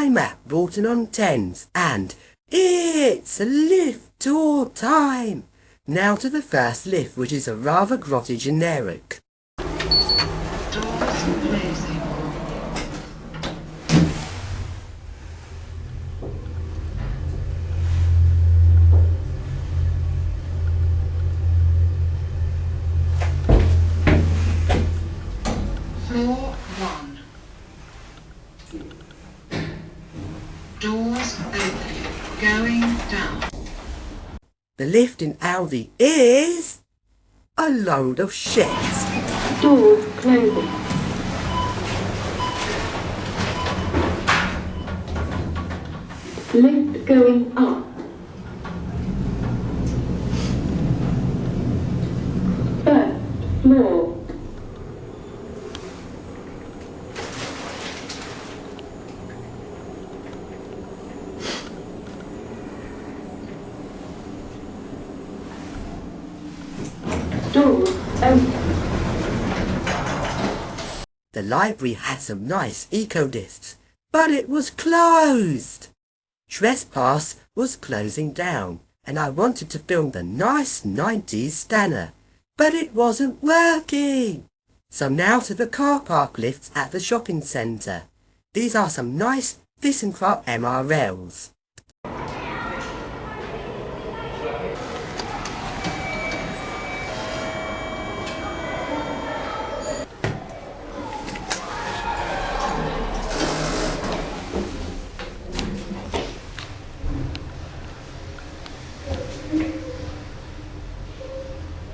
I'm at Walton on Thames and it's lift tour time. Now to the first lift, which is a rather grotty generic. Doors closing. Floor 1. Doors open. Going down. The lift in Aldi is a load of shit. Doors closing. Lift going up. First floor. Doors open. The library had some nice eco-discs, but it was closed. Trespass was closing down, and I wanted to film the nice 90s Stanner, but it wasn't working. So now to the car park lifts at the shopping centre. These are some nice ThyssenKrupp MRLs.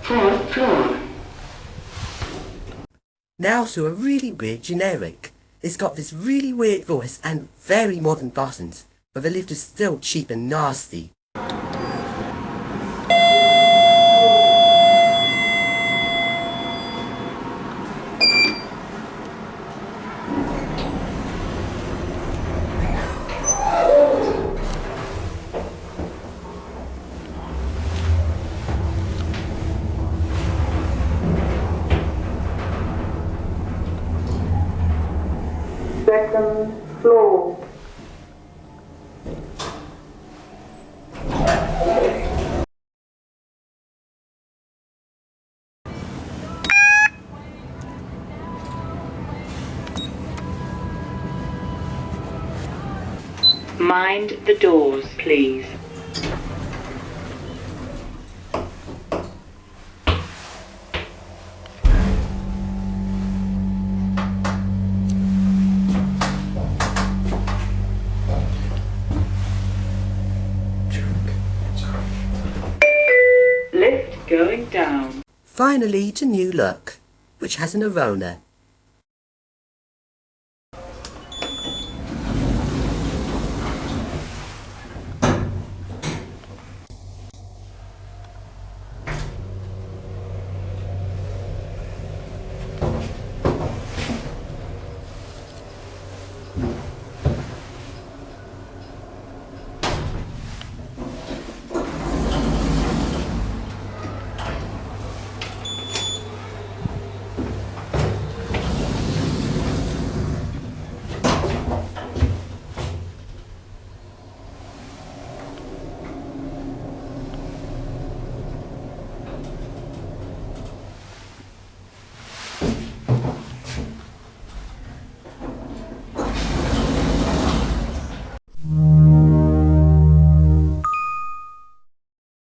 Fourth floor. Now to a really weird generic. It's got this really weird voice and very modern buttons, but the lift is still cheap and nasty. Second floor. Mind the doors, please. Lift going down. Finally to New Look, which has an Arona